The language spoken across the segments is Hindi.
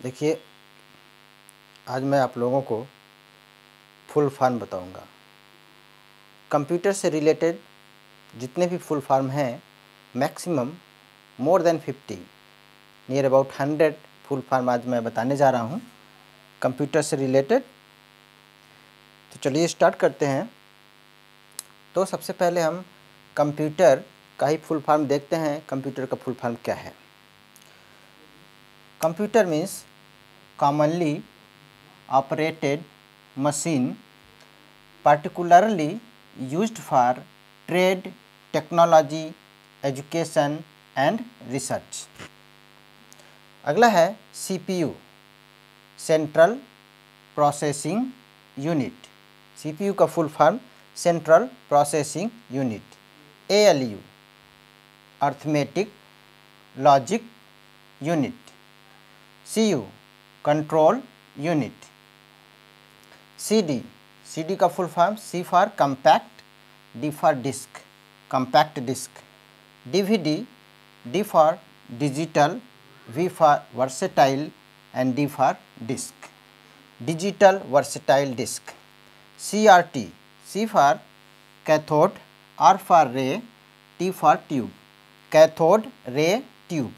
देखिए, आज मैं आप लोगों को फुल फॉर्म बताऊंगा। कंप्यूटर से रिलेटेड जितने भी फुल फॉर्म हैं, maximum more than 50 near about 100 full form आज मैं बताने जा रहा हूं कंप्यूटर से रिलेटेड। तो चलिए स्टार्ट करते हैं। तो सबसे पहले हम कंप्यूटर का ही फुल फॉर्म देखते हैं। कंप्यूटर का फुल फॉर्म क्या है? Computer means commonly operated machine particularly used for trade, technology, education and research। अगला है CPU central processing unit. CPU का full form central processing unit. ALU arithmetic logic unit. CU control unit. CD का full form C for compact, D for disc, compact disc. D for digital, V for versatile and D for disc, digital versatile disc. CRT C for cathode, R for ray, T for tube, cathode ray tube.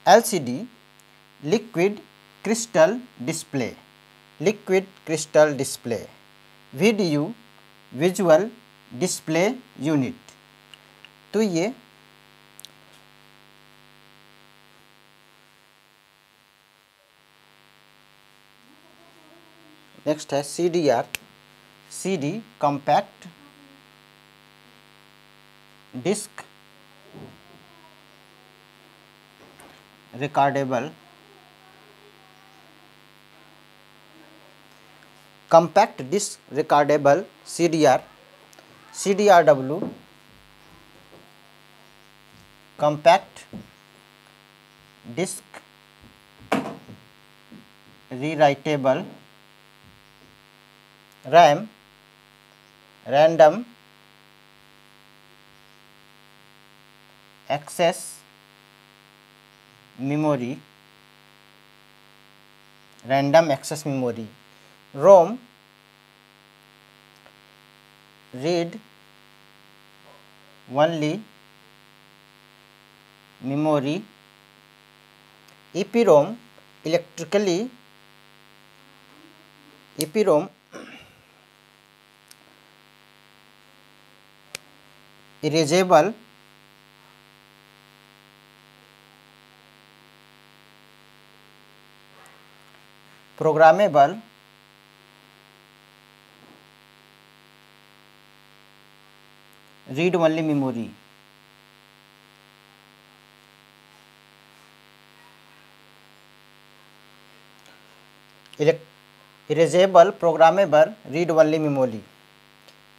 LCD liquid crystal display, liquid crystal display. VDU visual display unit. तो ये नेक्स्ट है CDR। CD compact disc recordable, compact disc recordable CDR। CDRW compact disc rewritable. RAM random access memory, random access memory. ROM read only memory. EPROM electrically, EPROM erasable programmable read only memory. Erasable programmable read only memory.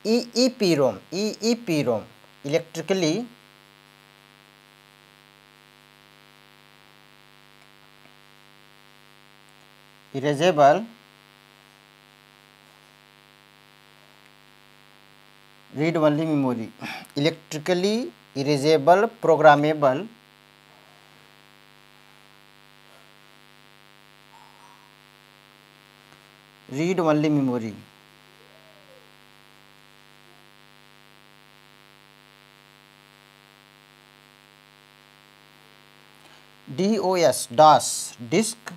EEPROM electrically erasable read only memory, electrically erasable programmable read only memory. DOS disk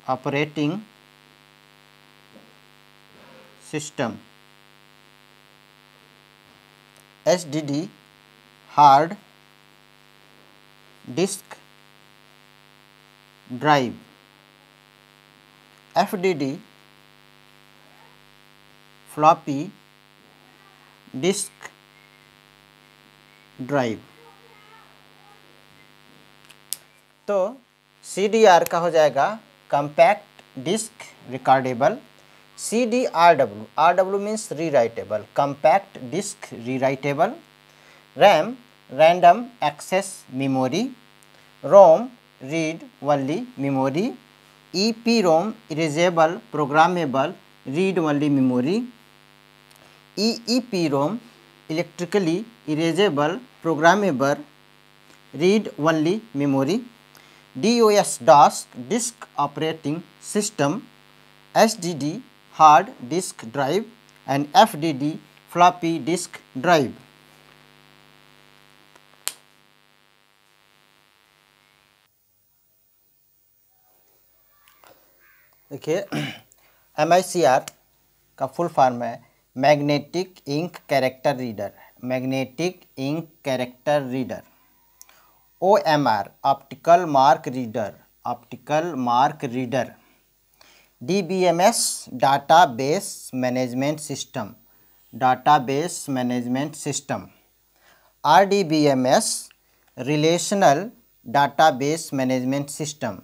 operating system. HDD hard disk drive. FDD floppy disk drive. तो CDR का हो जाएगा compact disc recordable. RW means rewritable, compact disc rewritable. RAM random access memory. ROM read only memory. EPROM erasable programmable read only memory. EEPROM electrically erasable programmable read only memory. DOS disk operating system, HDD hard disk drive, and FDD floppy disk drive. देखिए MICR का फुल फॉर्म है magnetic ink character reader, magnetic ink character reader. OMR optical mark reader, optical mark reader. DBMS database management system, database management system. RDBMS relational database management system,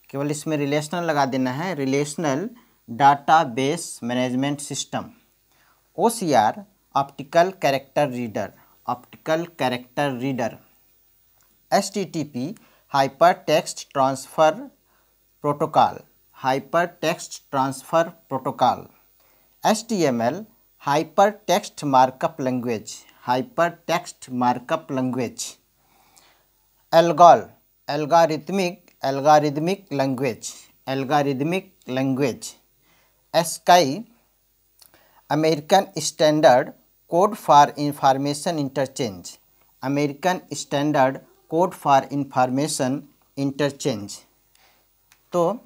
केवल इसमें रिलेशनल लगा देना है, relational database management system. OCR optical character reader, optical character reader. HTTP hyper text transfer protocol, hyper text transfer protocol. HTML hyper text markup language, hyper text markup language. ALGOL algorithmic language, algorithmic language. ASCII American standard code for information interchange, American standard code for information interchange. तो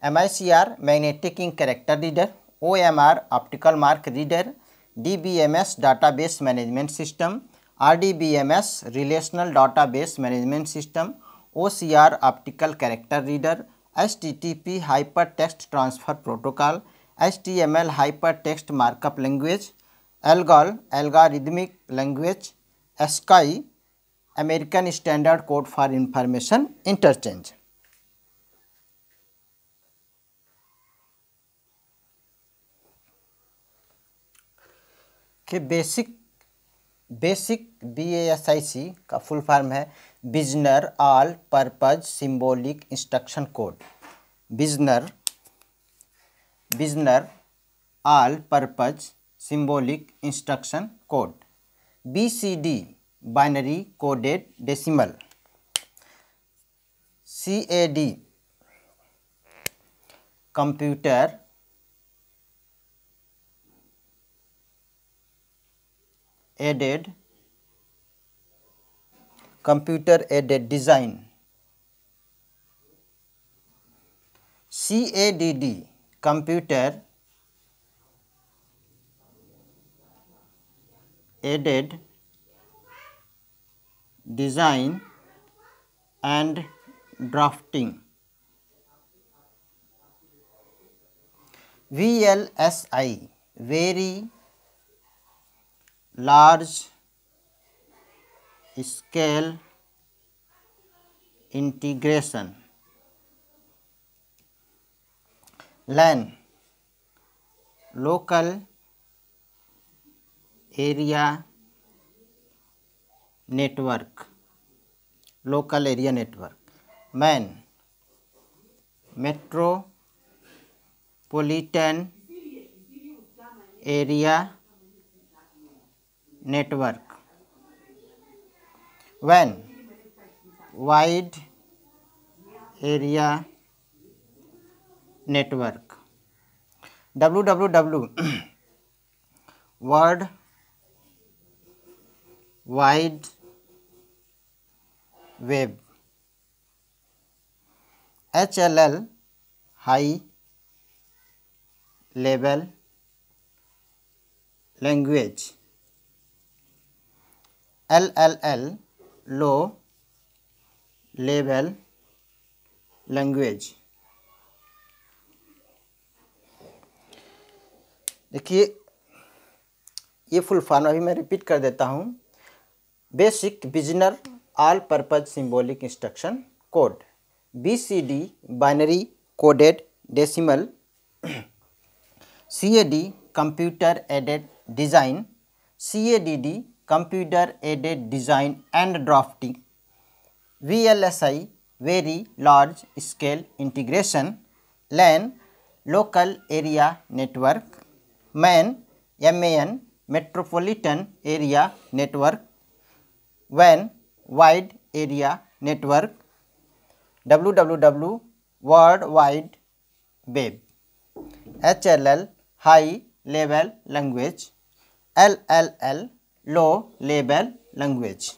MICR magnetic ink character reader, OMR optical mark reader, DBMS database management system, RDBMS relational database management system, OCR optical character reader, HTTP hyper text transfer protocol, HTML hyper text markup language, ALGOL algorithmic language, ASCII American standard code for information interchange. कि बेसिक BASIC का फुल फॉर्म है beginner's all purpose symbolic instruction code, beginner's all purpose symbolic instruction code. BCD binary coded decimal, CAD computer aided design, CADD computer aided design and drafting. VLSI very large scale integration. LAN local area network, local area network. MAN metropolitan area network. WAN wide area network. WWW world wide web. HLL high level language. LLL low level language. देखिए ये फुल फॉर्म अभी मैं रिपीट कर देता हूँ। Basic beginner's all purpose symbolic instruction code, BCD binary coded decimal, CAD computer aided design, CADD computer aided design and drafting. VLSI very large scale integration. LAN local area network. MAN metropolitan area network. WAN wide area network. WWW world wide web, HLL high level language, LLL low level language.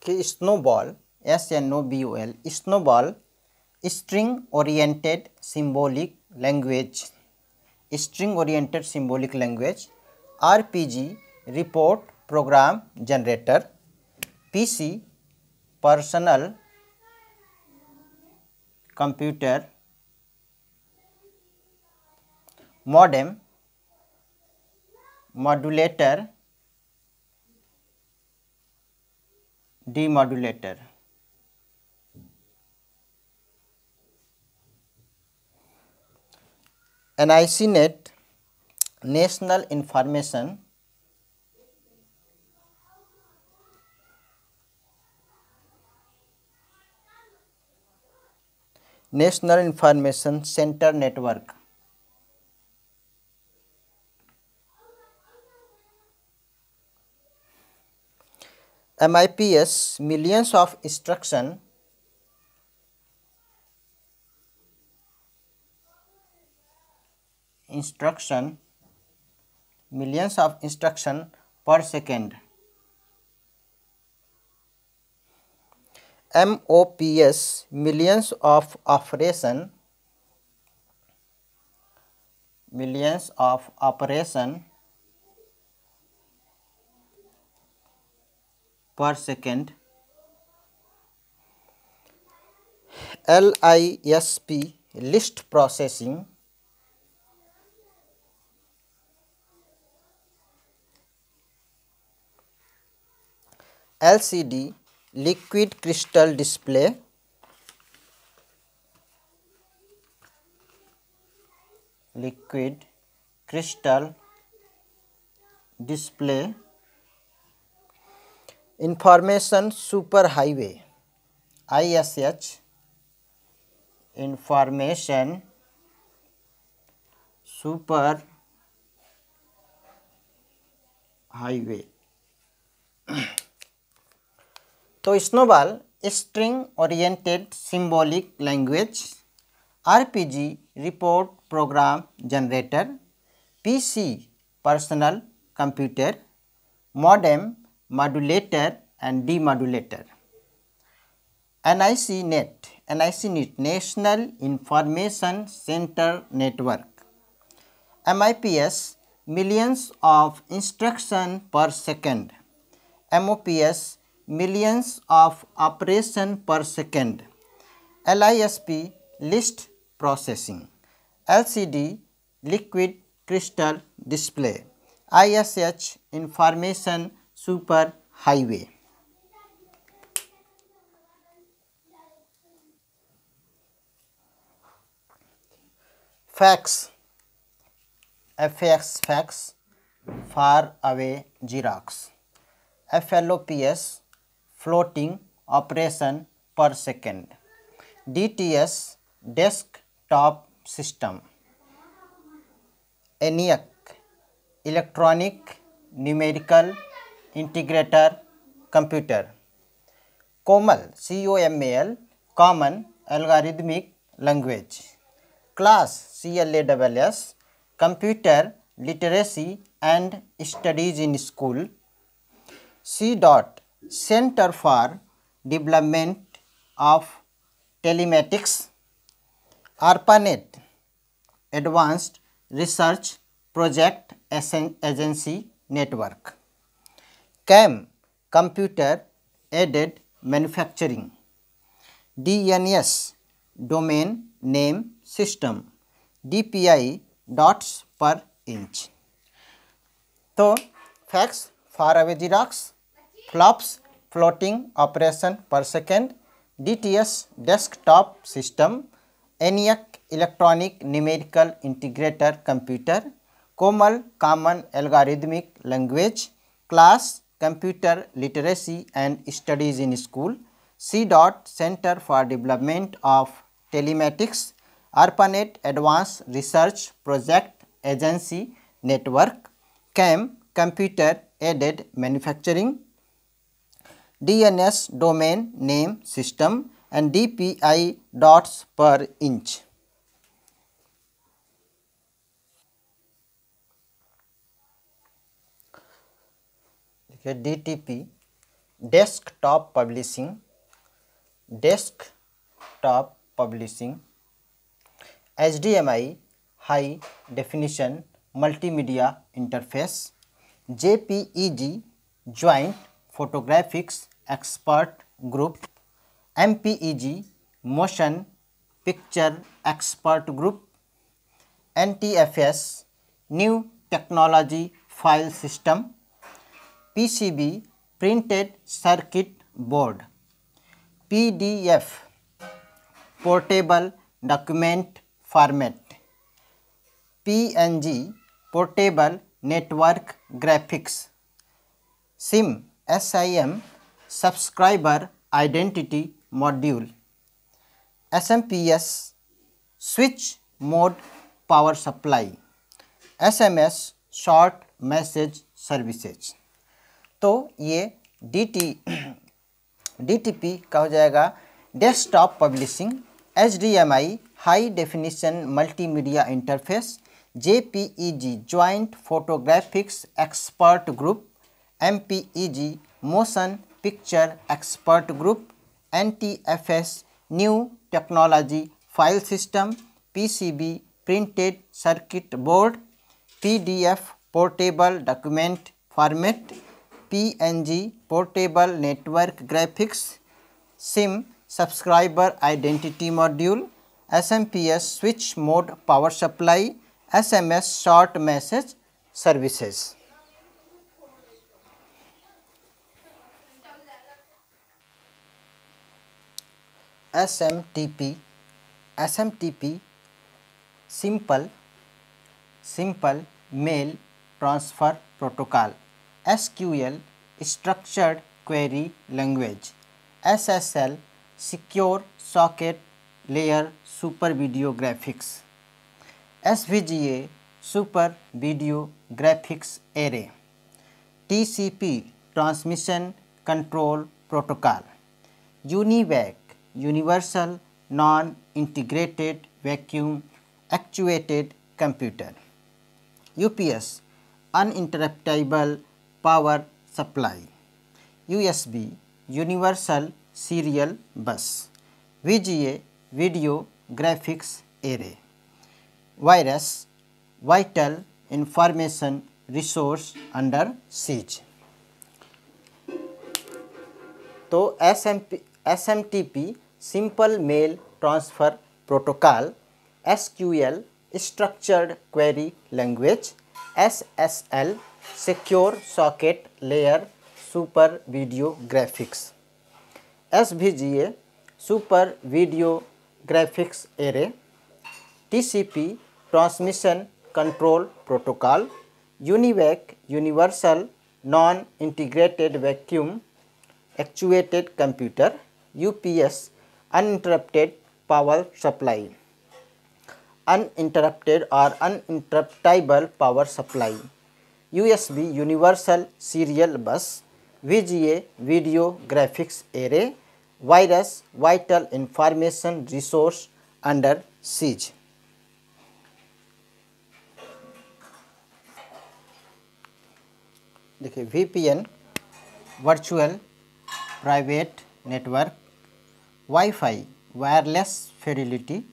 कि SNOBOL, SNOBOL, SNOBOL string oriented symbolic language, string oriented symbolic language, RPG report program generator, PC personal computer, modem modulator demodulator. NIC net national information centre network. MIPS millions of instruction millions of instruction per second। MOPS millions of operation per second। LISP list processing, LCD liquid crystal display, information superhighway, ISH information superhighway। तो SNOBOL string oriented symbolic language, RPG report program generator, PC personal computer, modem modulator and demodulator. NIC net national information centre network. MIPS millions of instruction per second, MOPS millions of operation per second। LISP list processing, LCD liquid crystal display, ISH information superhighway। fax, fax far away Xerox, FLOPS floating operation per second, DTS desktop system, ENIAC electronic numerical integrator computer, COMAL common algorithmic language, class CLASS computer literacy and studies in school, Center for Development of Telematics, ARPANET Advanced Research Project Agency Network, CAM Computer Aided Manufacturing, DNS Domain Name System, DPI dots per inch। तो fax far away xerox, flops floating operation per second, DTS desktop system, ENIAC electronic numerical integrator computer, COMAL common algorithmic language, CLASS computer literacy and studies in school, centre for development of telematics, ARPANET advance research project agency network, CAM computer aided manufacturing, DNS domain name system and DPI dots per inch. देखिए DTP desktop publishing, HDMI high definition multimedia interface, JPEG joint photographics expert group, MPEG motion picture expert group, NTFS new technology file system, PCB printed circuit board, PDF portable document format, PNG portable network graphics, SIM subscriber identity module, SMPS switch mode power supply, SMS short message services. तो ये DTP का हो जाएगा desktop publishing, HDMI high definition multimedia interface, JPEG joint photographics expert group, MPEG motion picture expert group, NTFS new technology file system, PCB printed circuit board, PDF portable document format, PNG portable network graphics, SIM subscriber identity module, SMPS switch mode power supply, SMS short message services. SMTP simple mail transfer protocol, SQL structured query language, SSL secure socket layer super video graphics, SVGA super video graphics array, TCP transmission control protocol, UNIVAC universal non integrated vacuum actuated computer, UPS uninterruptible power supply, USB universal serial bus, VGA video graphics array, virus vital information resource under siege. तो SMTP simple mail transfer protocol, SQL structured query language, SSL secure socket layer super video graphics, SVGA super video graphics array, TCP transmission control protocol, UNIVAC universal non integrated vacuum actuated computer, UPS uninterrupted power supply, uninterrupted or uninterruptible power supply, USB universal serial bus, VGA video graphics array, virus vital information resource under siege। देखिए VPN virtual private network, wifi wireless Fidelity,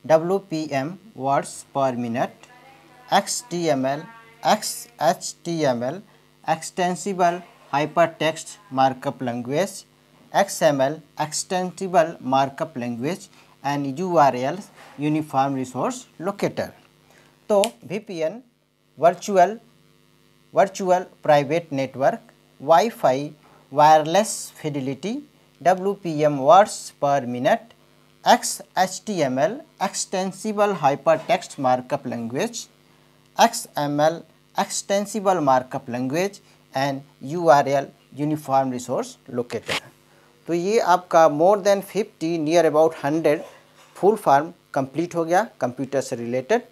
WPM words पर minute, XHTML extensible hypertext markup language, XML extensible markup language and URL uniform resource locator. तो VPN virtual private network, wifi wireless Fidelity, WPM words पर minute, XHTML extensible hypertext markup language, XML extensible markup language and URL uniform resource locator. तो ये आपका more than 50 near about 100 full form complete हो गया कंप्यूटर से रिलेटेड।